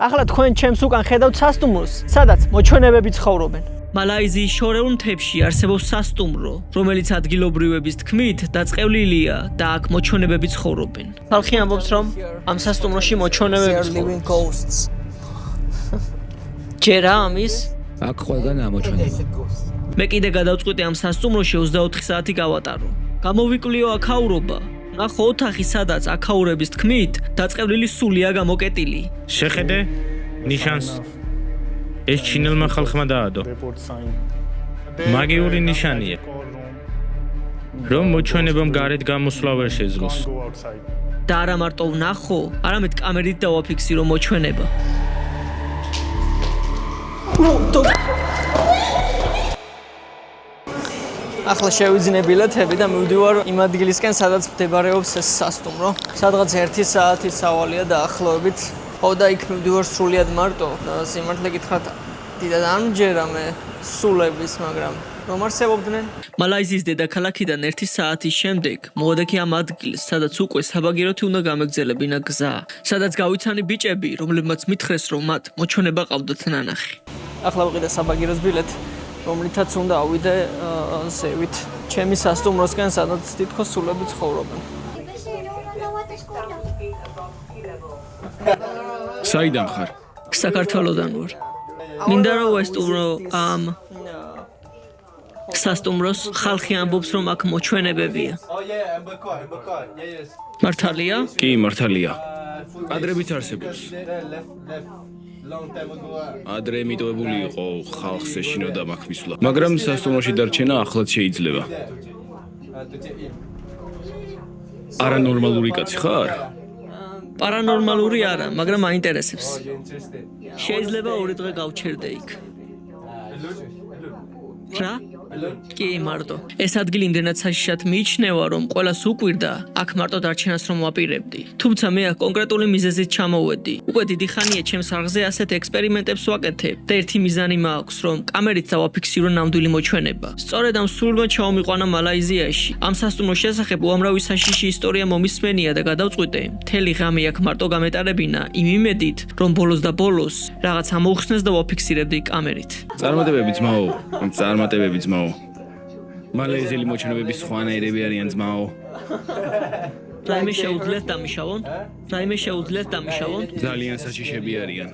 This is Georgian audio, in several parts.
ახლა თქვენ ჩემს უკან ხედავთ სასტუმროს, სადაც მოჩვენებები ცხოვრობენ. მალაიზიის შორეულ მთებში არსებობს სასტუმრო, რომელიც ადგილობრივების თქმით დაწყევლილია და აქ მოჩვენებები ცხოვრობენ. ხალხი ამბობს, რომ ამ სასტუმროში მოჩვენებები ცხოვრობენ. ჯერა ამის? აქ ყველგან ამოჩვენება. მე კიდე გადავწყვიტე ამ სასტუმროში 24 საათი გავატარო. გამოვიკვლიო აქაურობა. ნახო ოთახი, სადაც აქაურების თქმით დაწყევლილი სულია გამოკეტილი. შეხედე ნიშანს. ეს ჩინელმა ხალხმა დაადო. მაგიური ნიშანია. რომ მოჩვენებამ გარეთ გამოსვლა ვერ შეძლოს. და არა მარტო ვნახო, არამედ კამერით დავაფიქსირო მოჩვენება. ახლა შევიძინე ბილეთები და მივდივარ იმ ადგილისკენ, სადაც მდებარეობს ეს სასტუმრო. სადღაც 1 საათის სავალია დაახლოებით. ხო და იქ მივდივარ სრულიად მარტო და სიმართლე გითხრათ, დიდად არ მჯერა მე სულების, მაგრამ რომ არსებობდნენ. მალაიზიის დედაქალაქიდან 1 საათის შემდეგ მოვადექი ამ ადგილს, სადაც უკვე საბაგიროთი უნდა გამეგზელებინა გზა, სადაც გავიცანი ბიჭები, რომლებმაც მითხრეს, რომ მათ მოჩვენება ყავდათ ნანახი. ახლა ვიყიდე საბაგიროს ბილეთი, რომლითაც უნდა ავიდე ზევით ჩემი სასტუმროსკენ, სადაც თითქოს სულები ცხოვრობენ. საიდან ხარ? საქართველოდან ვარ. მინდა რომ ვესტუმრო ამ სასტუმროს, ხალხი ამბობს, რომ აქ მოჩვენებებია. მართალია? კი, მართალია. ადრებით არსებობს. ადრე მიტოვებული იყო ხალხს ეშინოდა მაგ მისვლა. მაგრამ სასტუმროში დარჩენა ახლაც შეიძლება. არანორმალური კაცი ხარ? პარანორმალური არა, მაგრამ მაინტერესებს. შეიძლება 2 დღე გავჩერდე იქ. რა? კი, მარტო. ეს ადგილი იმდენად საშიშად მიიჩნევა, რომ ყველას უკვირდა აქ მარტო დარჩენას რომ ვაპირებდი. თუმცა მე აქ კონკრეტული მიზეზით ჩამოვედი. უკვე დიდი ხანია ჩემს არხზე ასეთ ექსპერიმენტებს ვაკეთებ და ერთი მიზანი მაქვს, რომ კამერით დავაფიქსირო ნამდვილი მოჩვენება. სწორედ ამ სულმა ჩავმიყვანა მალაიზიაში. ამ სასტუმროს შესახებ უამრავი საშიში ისტორია მომისმენია და გადავწყვიტე, მთელი ღამე აქ მარტო გამეტარებინა იმ იმედით, რომ ბოლოს და ბოლოს რაღაც ამოუხსნეს და ვაფიქსირებდი კამერით. წარმატებები ძმაო, წარმატებები ძმაო. მალაიზიელი მოჩვენებების სხვანაირები არიან ძმაო. რაიმე შეუძლიათ დამიშავონ? რაიმე შეუძლიათ დამიშავონ? ძალიან საშიშები არიან.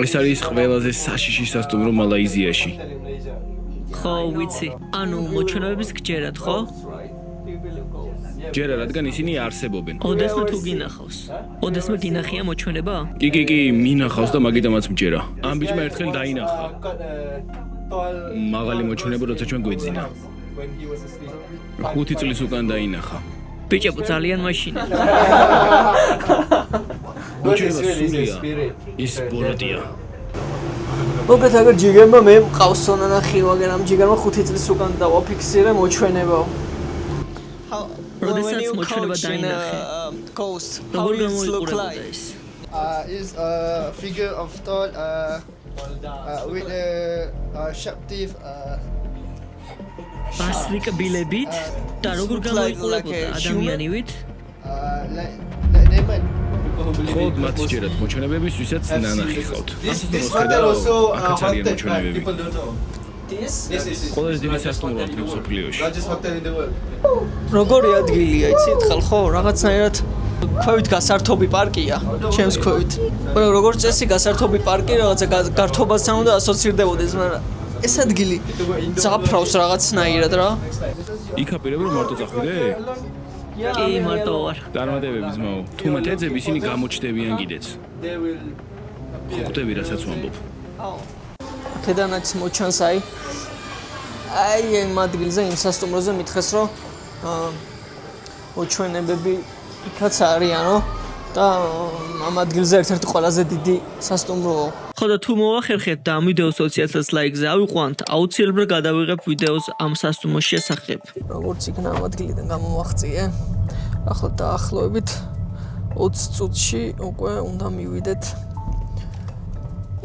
ეს არის ყველაზე საშიში სასტუმრო მალაიზიაში. ხო, ვიცი. ანუ მოჩვენებების გჯერათ, ხო? ჯერა, რადგან ისინი არსებობენ. ოდესმე თუ გინახავს. ოდესმე გინახია მოჩვენება? კი, მინახავს და მაგიტომაც მჯერა. ამ ბიჭმა ერთხელ დაინახა. მაღალი მოჩვენება, როცა ჩვენ გვეძინა. 5 წლის უკან დაინახა. ბიჭებო, ძალიან მაშინა. მოჩვენება სულია. ის ბოროტია. მოკლედ აგერ ჯიგერმა მე მყავს ნანახი, მაგრამ ამ ჯიგერმა 5 წლის უკან დავაფიქსირე მოჩვენება. როდესაც მოჩვენება დაინახე. როგორ გამოიყურებოდა ეს? Is a figure of tall with a sharp teeth. ბასრიკბილებით და როგორ გამოიყურებოდა ადამიანივით? Like diamond. ხოდ მათ ჯერათ მოჩვენებების, ვისაც ნანახი ხავთ. This hotel also აქაც არიან haunted, მოჩვენებები. people don't know. This? Yes. ყველაზე დიდი სასტუმრო აქვს მსოფლიოში. Largest hotel in the world. როგორი ადგილია, იცით ხალხო, რაღაცნაირად ქვევით გასართობი პარკია, ჩემს ქვევით. როგორც წესი გასართობი პარკი რაღაცა გართობასთან უნდა ასოცირდებოდეს, მაგრამ ეს ადგილი ძაფრავს რაღაცნაირად რა. იქ აპირებ რომ მარტო წახვიდე? კი, მარტო ვარ. წარმატებები ძმაო. თუ მათ ეძებ, ისინი გამოჩნდებიან კიდეც. ხვდები რასაც ვამბობ. აქედანაც მოჩანს აი იმ ადგილზე, იმ სასტუმროზე მითხეს, რომ მოჩვენებები იქაც არიანო და ამ ადგილზე ერთ-ერთი ყველაზე დიდი სასტუმროა. ხო და თუ მოვახერხებთ და ამ ვიდეოს 20,000 ლაიქზე ავიყვანთ, აუცილებლად გადავიღებ ვიდეოს ამ სასტუმროს შესახებ. როგორც იქნა ამ ადგილიდან გამოვაღწიე, ახლა დაახლოებით 20 წუთში უკვე უნდა მივიდეთ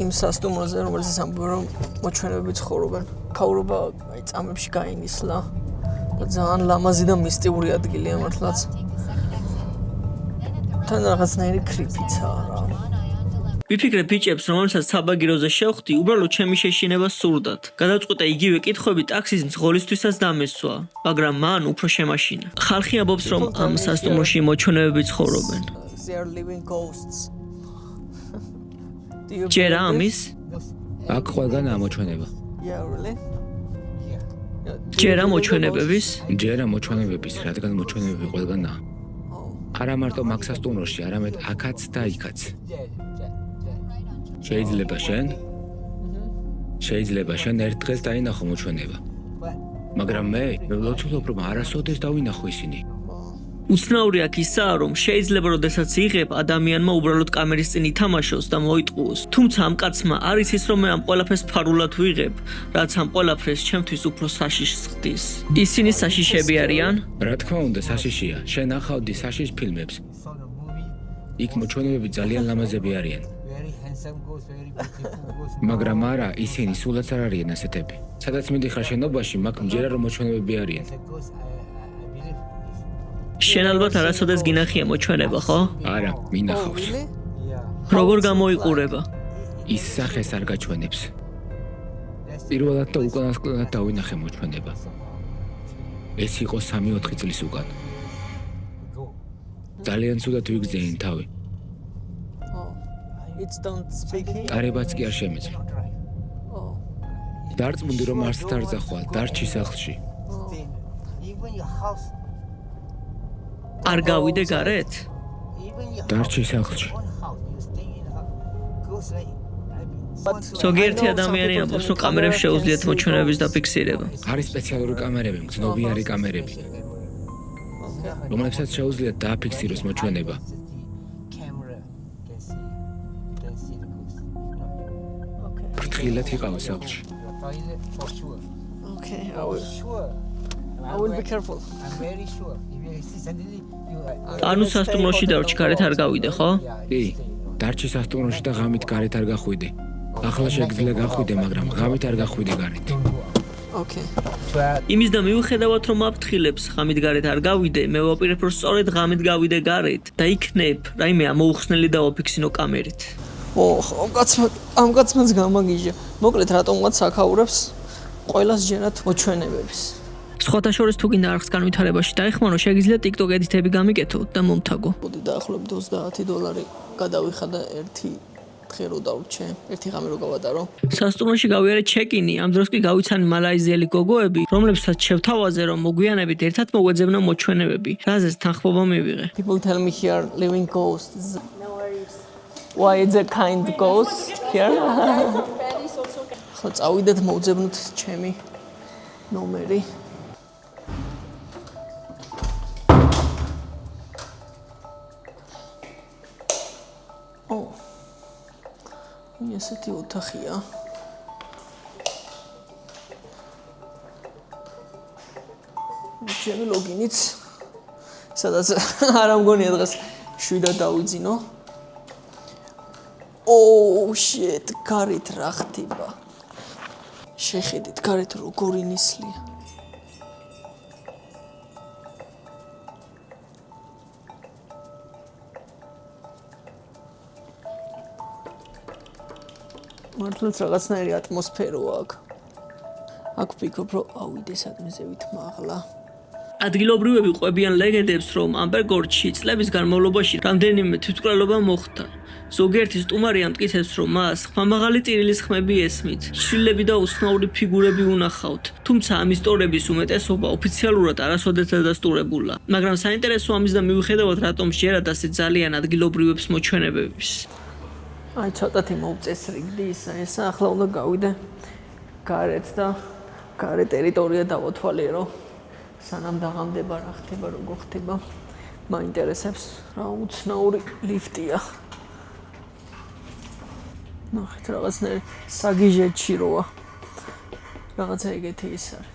იმ სასტუმროზე, რომელიც ამბობს, რომ მოჩვენებები ცხოვრობენ. ქაურობა აი წამებში გაინისლა და ძალიან ლამაზი და მისტიური ადგილია მართლაც. თან რაღაცნაირი კრიპიცაა რა. ვიფიქრე ბიჭებს, რომელსაც საბაგიროზე შევხვდი, უბრალოდ ჩემი შეშინება სურდათ. გადავწყვიტე იგივე კითხვები ტაქსის მძღოლისთვისაც დამესვა, მაგრამ მან უფრო შემაშინა. ხალხი ამბობს, რომ ამ სასტუმროში მოჩვენებები ცხოვრობენ. They are living ghosts. Do you ჯერა believe ამის? აქ ყველგან ამოჩვენება. this? Yeah, really? ჯერა მოჩვენებების? ჯერა მოჩვენებების, რადგან მოჩვენებები ყველგანაა. არა მარტო მაგ სასტუმროში, არამედ აქაც და იქაც. შეიძლება შენ ერთ დღეს დაინახო მოჩვენება. მაგრამ მე ვლოცულობ, რომ არასოდეს დავინახო ისინი. უცნაური აქ ისაა, რომ შეიძლება როდესაც იღებ ადამიანმა უბრალოდ კამერის წინ ითამაშოს და მოიტყუოს. თუმცა ამ კაცმა არ იცის, რომ მე ამ ყველაფერს ფარულად ვიღებ, რაც ამ ყველაფერს ჩემთვის უფრო საშიშს ხდის. ისინი საშიშები არიან? რა თქმა უნდა, საშიშია. შენ ახავდი საშიშ ფილმებს. იქ მოჩვენებები ძალიან ლამაზები არიან. მაგრამ არა, ისინი სულაც არ არიან ასეთები. სადაც მიდიხარ შენობაში, მაგ მჯერა რომ მოჩვენებები არიან. შენ ალბათ არასოდეს გინახია მოჩვენება, ხო? არა, Oh, მინახავს. really? როგორ გამოიყურება? ის სახეს არ გაჩვენებს. პირველად და უკანასკნელად დავინახე მოჩვენება. ეს იყო 3-4 წლის უკან. ძალიან ცუდად ვიგრძენი თავი. Oh. It's don't speaking. ტარებაც კი არ შემეძლო. Oh. დარწმუნდი რომ არც დარწახვალ, დარჩი სახლში. არ გავიდე გარეთ? დარჩი სახლში. ზოგიერთი ადამიანი ამბობს, რომ კამერებს შეუძლიათ მოჩვენებების დაფიქსირება. არის სპეციალური კამერები, მგრძნობიარე კამერები, რომლებსაც შეუძლიათ დააფიქსიროს მოჩვენება. Okay. ფრთხილად იყავი სახლში. Okay. I will be careful. ანუ სასტუმროში დარჩი, გარეთ არ გავიდე, ხო? კი, დარჩი სასტუმროში და ღამით გარეთ არ გახვიდე. ახლა შეგძლე გახვიდე, მაგრამ ღამით არ გახვიდე გარეთ. Okay. იმის და მიუხედავად რომ აფრთხილებს ღამით გარეთ არ გავიდე, მე ვაპირებ რომ სწორედ ღამით გავიდე გარეთ და იქნებ რაიმე ამოუხსნელი დავაფიქსინო კამერით. ამ კაცმაც გამაგიჟა. მოკლედ რატომღაც აქაურებს ყველას ჯერათ მოჩვენებების. სხვათა შორის თუ გინდა არხს განვითარებაში დაეხმარო, შეგიძლიათ TikTok ედიტები გამიკეთო და მომთაგო. მოდი დაახლოებით $30 გადავიხადა ერთი დღე რო დავრჩე, ერთი ღამე რო გავატარო. სასტუმროში გავიარე ჩეკინი, ამ დროს კი გავიცანი მალაიზიელი გოგოები, რომლებსაც შევთავაზე რომ მოგვიანებით ერთად მოგვეძებნა მოჩვენებები, რაზეც თანხმობა მივიღე. People tell me here living ghosts. No worries. Why is a kind ghost here? ხო, წავიდეთ მოვძებნოთ ჩემი ნომერი. Oh. ესეთი ოთახია. ჩემი ლოგინიც სადაც არ ამგონია დღეს შვიდად დავიძინო. Oh shit, გარეთ რა ხდება? შეხედეთ გარეთ როგორი ნისლია. მართლაც რაღაცნაირი ატმოსფეროა აქ. აქ ვფიქრობ, რომ ავიდე სადმე ზევით მაღლა. ადგილობრივები ყვებიან ლეგენდებს, რომ ამბერგორჩი წლების განმავლობაში რამდენიმე თვითმკვლელობა მოხდა. ზოგიერთი სტუმარი ამტკიცებს, რომ მას ხმამაღალი ტირილის ხმები ესმით, შვილები და უცნაური ფიგურები უნახავთ. თუმცა ამ ისტორიების უმეტესობა ოფიციალურად არასოდეს დადასტურებულა. მაგრამ საინტერესო ამის და მიუხედავად რატომ შეერად ასე ძალიან ადგილობრივებს მოჩვენებების. აი ცოტათი მოვწესრიგდი ისა, ესა ახლა უნდა გავიდე გარეთ და გარე ტერიტორია დავოთვალიერო. სანამ დაღამდება რა ხდება, როგორ ხდება. მაინტერესებს რა უცნაური ლიფტია. ნახეთ რაღაცნაირი საგიჟეთში როა. რაღაცა ეგეთი ის არის.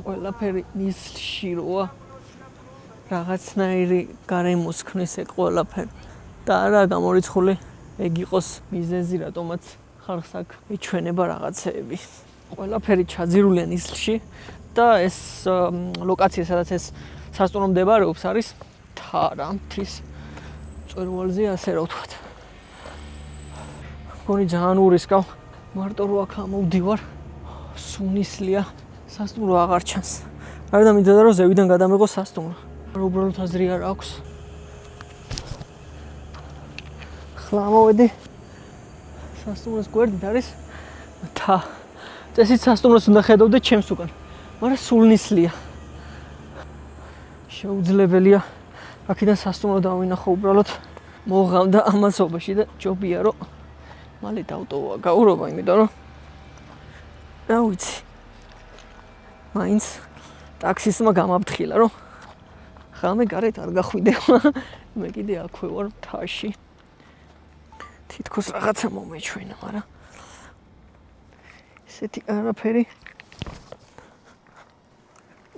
ყველაფერი ნისლში როა. რაღაცნაირი გარემოს ქმნის ეგ ყველაფერი. და არა გამორიცხული ეგ იყოს მიზეზი, რატომაც ხალხს აქ ეჩვენება რაღაცეები. ყველაფერი ჩაძირულია ნისლში და ეს ლოკაცია, სადაც ეს სასტუმრო მდებარეობს, არის თარა მთის მწვერვალზე, ასე რა ვთქვათ. მგონი ძალიან ურისკავ. მარტო რო აქ ამოვდივარ, სუნისლია, სასტუმრო აღარ ჩანს. არ დამინდა რომ ზევიდან გადამეღო სასტუმრო. უბრალოდ აზრი არ აქვს. ხლა მოვედი. სასტუმროს გვერდით არის და წესით სასტუმროს უნდა ხედავდე ჩემს უკან. მაგრამ სულნისლია. შეუძლებელია აქედან სასტუმრო დავინახო უბრალოდ მოღავდა ამასობაში და ჯობია რომ მალე დავტოვა გაურობა, იმიტომ რომ რა ვიცი. მაინც ტაქსისტმა გამაფრთხილა რომ ხამე გარეთ არ გახვიდება. მე კიდე აქვე ვარ მთაში. თითქოს რაღაცა მომეჩვენა, მაგრამ ესეთი არაფერი.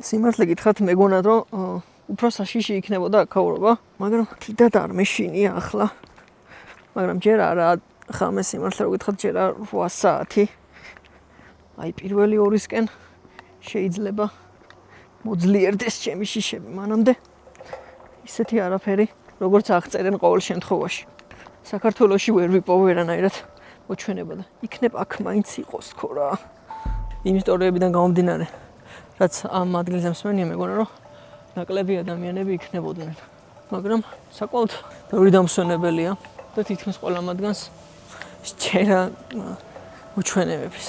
სიმართლე გითხრათ, მეგონა რომ უფრო საშიში იქნებოდა აქაურობა, მაგრამ კიდად არ მეშინია ახლა. მაგრამ ჯერ არა, ხამე სიმართლე რომ გითხრათ, ჯერ 8 საათი. აი პირველი ორისკენ შეიძლება მოძლიერდეს ჩემი შიშები მანამდე. ისეთი არაფერი, როგორც აღწერენ ყოველ შემთხვევაში. საქართველოში ვერ ვიპოვე ვერანაირად მოჩვენება და იქნებ აქ მაინც იყოს თქო რა. იმ ისტორიებიდან გამომდინარე, რაც ამ ადგილზე მსმენია, მეგონა რომ ნაკლები ადამიანები იქნებოდნენ. მაგრამ საკმაოდ ბევრი დამსვენებელია და თითქმის ყველა მათგანს სჯერა მოჩვენებების.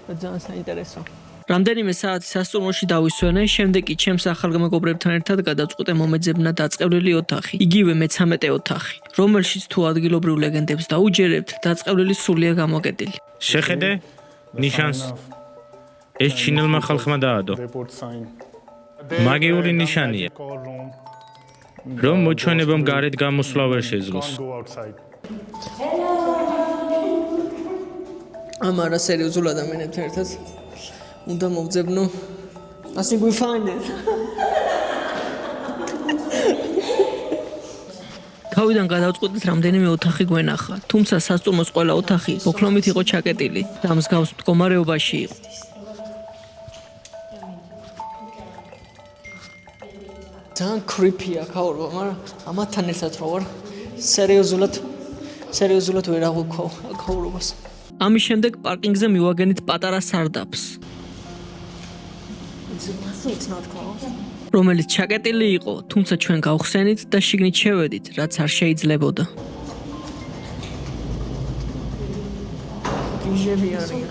და ძალიან საინტერესო. რამდენიმე საათი სასტუმროში დავისვენე, შემდეგ კი ჩემს ახალგამეგობრებთან ერთად გადავწყვიტე მომეძებნა დაწყევრილი ოთახი, იგივე მე-13 ოთახი, რომელშიც თუ ადგილობრივ ლეგენდებს დაუჯერებთ, დაწყევრილი სულია გამოკეტილი. შეხედე ნიშანს. ეს ჩინელმა ხალხმა დაადო. მაგიური ნიშანია. რომ მოჩვენებამ გარეთ გამოსვლა ვერ შეძლოს. ამარა სერიოზულ ადამიანებთან ერთად უნდა მოვძებნო. I think we find it. თავიდან გადავწყვიტეთ რამდენიმე ოთახი გვენახა, თუმცა სასტუმროს ყველა ოთახი მოქლომით იყო ჩაკეტილი და მსგავს მდგომარეობაში იყო. ძალიან creepy-ია ქაურობა, მაგრამ ამათთან ერთად რო ვარ, სერიოზულად ვერ აღვიქვა ქაურობას. ამის შემდეგ პარკინგზე მივაგენით პატარა სარდაფს, რომელიც ჩაკეტილი იყო, თუმცა ჩვენ გავხსენით და შიგნით შევედით, რაც არ შეიძლებოდა. გიჟები არიან.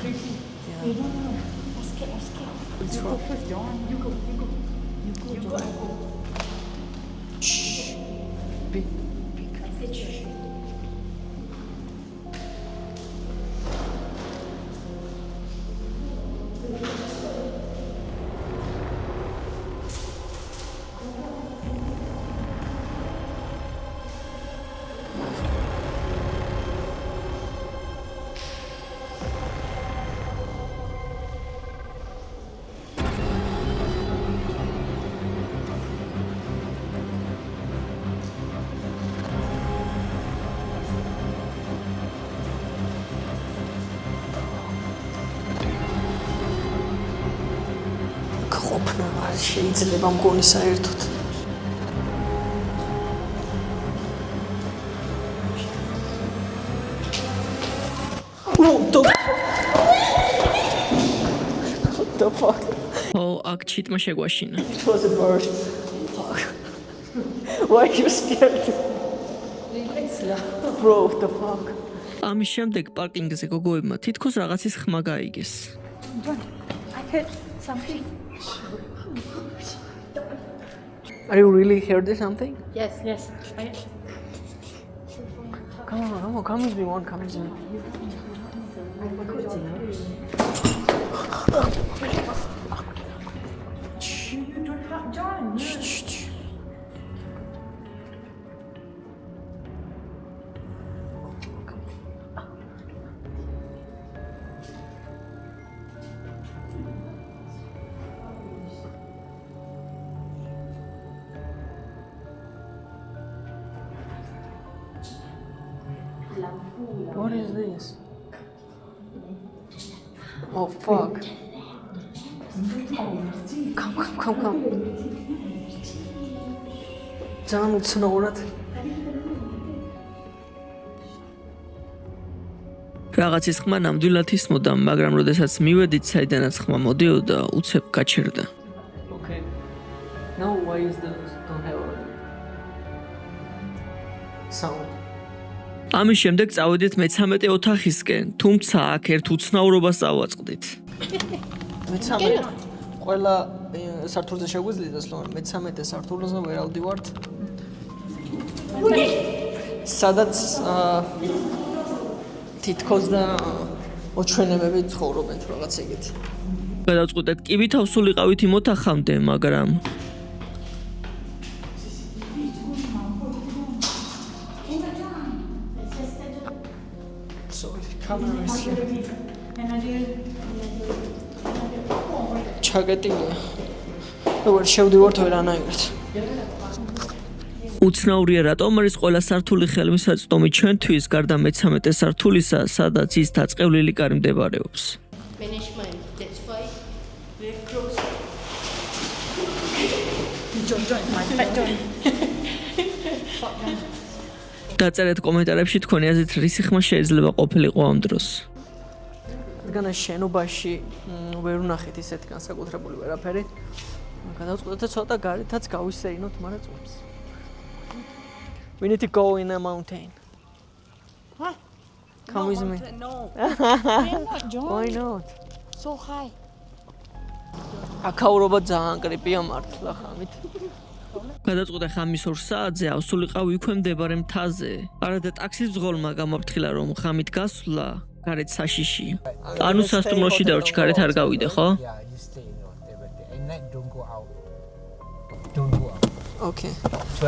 ყოფნა არ შეიძლება მგონი საერთოდ. What the fuck? აქ ჩიტმა შეგვაშინა. It was a bird. Fuck. Why are you scared? Bro, what the fuck? ამის შემდეგ პარკინგზე გოგოებმა თითქოს რაღაცის ხმა გაიგეს. I heard something. Are you really heard something? Yes. Come on, come with me, come with me. What is this? Oh fuck. Come. ძალიან უცნაურად. რაღაცის ხმა ნამდვილად ისმოდა, მაგრამ როდესაც მივედით საიდანაც ხმა მოდიოდა, უცებ გაჩერდა. Okay. Now why is the don't have sound? ამის შემდეგ წავედით მე-13 ოთახისკენ, თუმცა აქ ერთ უცნაურობას წავაწყდით. მე-13 ყველა სართულზე შეგვიძლია დასლო, მე-13 სართულზე ვერ ავდივართ. სადაც თითქოს და მოჩვენებები ცხოვრობენ თუ რაღაც ეგეთ. გადავწყვიტეთ კი ვითავს სულიყავით იმ ოთახამდე, მაგრამ ჩაგეტილია. როგორ შევდივართ ვერანაირად. უცნაურია რატომ არის ყველა სართული ხელმისაწვდომი ჩვენთვის გარდა მე-13 სართულისა, სადაც ის დაწყევლილი კარი მდებარეობს. Management, that's why we're close. დაწერეთ კომენტარებში თქვენი აზრით რისი ხმა შეიძლება ყოფილიყო ამ დროს. რადგან შენობაში ვერ ვნახეთ ისეთი განსაკუთრებული ვერაფერი. გადავწყვეტეთ ცოტა გარეთაც გავისეინოთ, მაგრამ წვებს. We need to go in a mountain. Huh? Come with me. No. I'm not John. Why not? So high. აქაურობა ძალიან კრიპია მართლა ხამით. გადაწყვეტე ხამის 2 საათზე ავსულიყავ იქვე მდებარე მთაზე. არადა ტაქსის ბრძოლმა გამაფრთხილა რომ ხამით გასვლა გარეთ საშიში. ანუ სასტუმროში დარჩი გარეთ არ გავიდე, ხო? Yeah, you stay in your hotel, but at night don't go out. Don't go out. Okay. So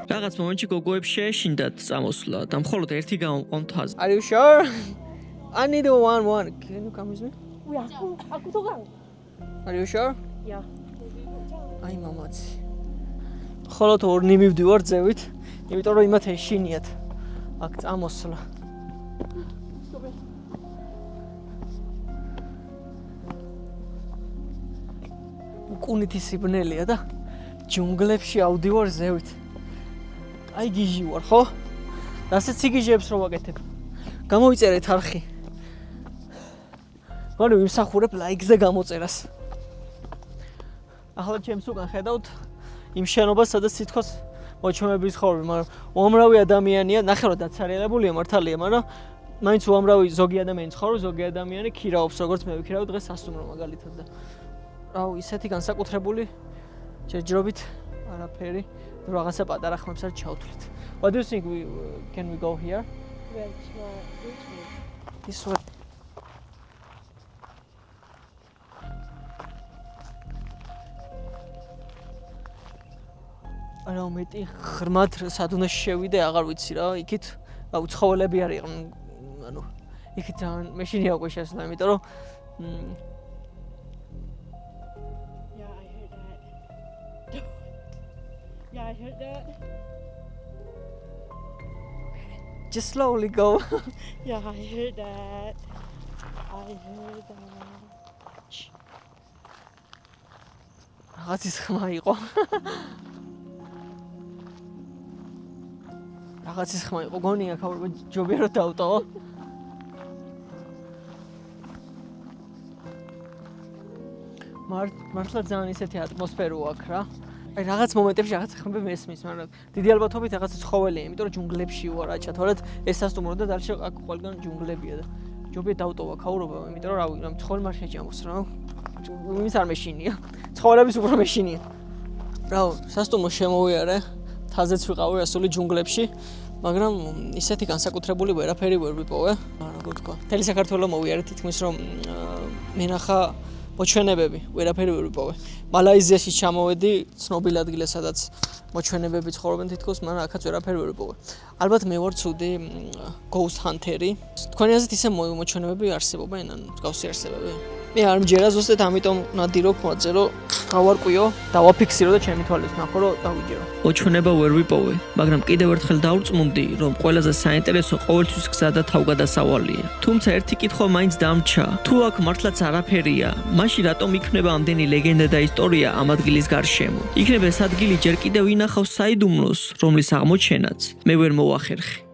რაღაც მომენტში გოგოებს შეეშინდათ წამოსვლა და მხოლოდ ერთი გამომყვა მთაზე. Are you sure? I need a one. Can you come with me? Aku tu kan. Are you sure? Yeah. აი მამაცი. ხოლოდ ორნი მივდივარ ძევით, იმიტომ რომ იმათ ეშინიათ. აქ წამოსვლა. უკუნითი სიბნელია და ჯუნგლებში ავდივარ ზევით. აი გიჟი ვარ, ხო? რასაც იგიჟებს რო ვაკეთებ. გამოიწერეთ არხი. მაგრამ ვიმსახურებ ლაიქზე გამოწერას. ახლა ჩემს უკან ხედავთ იმ შენობას, სადაც თითქოს მოჩვენების ხორბი, მაგრამ უამრავი ადამიანია, ნახე რომ დაცარიელებულია მართალია, მაგრამ მაინც უამრავი ზოგი ადამიანი ცხოვრობს, ზოგი ადამიანი ქირაობს, როგორც მე ვიქირავ დღეს სასტუმრო მაგალითად და რავი, ისეთი განსაკუთრებული ჯერჯერობით არაფერი, რაღაცა პატარა ხმებს არ ჩავთვლით. What do you think can we go here? Which way? This way. არა მეტი ღრმად სადუნეში შევიდე, აღარ ვიცი რა, იქით უცხოველები არ იყვნენ, ანუ იქით ძალიან მეშინია უკვე შესვლა, იმიტომ რომ Yeah, I heard that. Just slowly go. Yeah, I heard that. რაღაცის ხმა იყო. რაღაცის ხმა იყო, გონია ქაურობა ჯობია რომ დავტოვო. მართლა ძალიან ისეთი ატმოსფეროა აქ რა. აი რაღაც მომენტებში რაღაც ხმები მესმის, მაგრამ დიდი ალბათობით რაღაც ცხოველია, იმიტომ რომ ჯუნგლებში ვარ, აჩა, თორედ ეს სასტუმრო და დალში აქ ყველგან ჯუნგლებია და ჯობია დავტოვა ქაურობა, იმიტომ რომ რავი, რამ ცხოველი არ შეჭამოს რა. იმის არ მეშინია. ცხოველების უფრო მეშინია. რავი, სასტუმრო შემოვიარე, თაზეც ვიყავი ასული ჯუნგლებში, მაგრამ ისეთი განსაკუთრებული ვერაფერი ვერ ვიპოვე. როგორ თქვა, მთელი საქართველო მოვიარე თითქმის რომ მენახა მოჩვენებები, ვერაფერი ვერ ვიპოვე. მალაიზიაში ჩამოვედი, ცნობილ ადგილზე, სადაც მოჩვენებები ცხოვრობენ თითქოს, მაგრამ აქაც ვერაფერი ვერ ვიპოვე. ალბათ მე ვარ ცუდი ghost hunter-ი. თქვენი აზრით ისე მოჩვენებები არსებობენ, ან მსგავსი არსებები? მე არ მჯერა ზუსტად ამიტომ ნადირო მოაწერო რომ გავარკვიო, დავაფიქსირო და ჩემი თვალით ნახო რომ დავიჯერო. ოჩვენება ვერ ვიპოვე, მაგრამ კიდევ ერთხელ დავრწმუნდი, რომ ყველაზე საინტერესო ყოველთვის გზა და თავგადასავალია. თუმცა ერთი კითხვა მაინც დამრჩა. თუ აქ მართლაც არაფერია, მაშინ რატომ იქნება ამდენი ლეგენდა და ისტორია ამ ადგილის გარშემო? იქნება ეს ადგილი ჯერ კიდევ ინახავს საიდუმლოს, რომლის აღმოჩენაც მე ვერ მოვახერხე.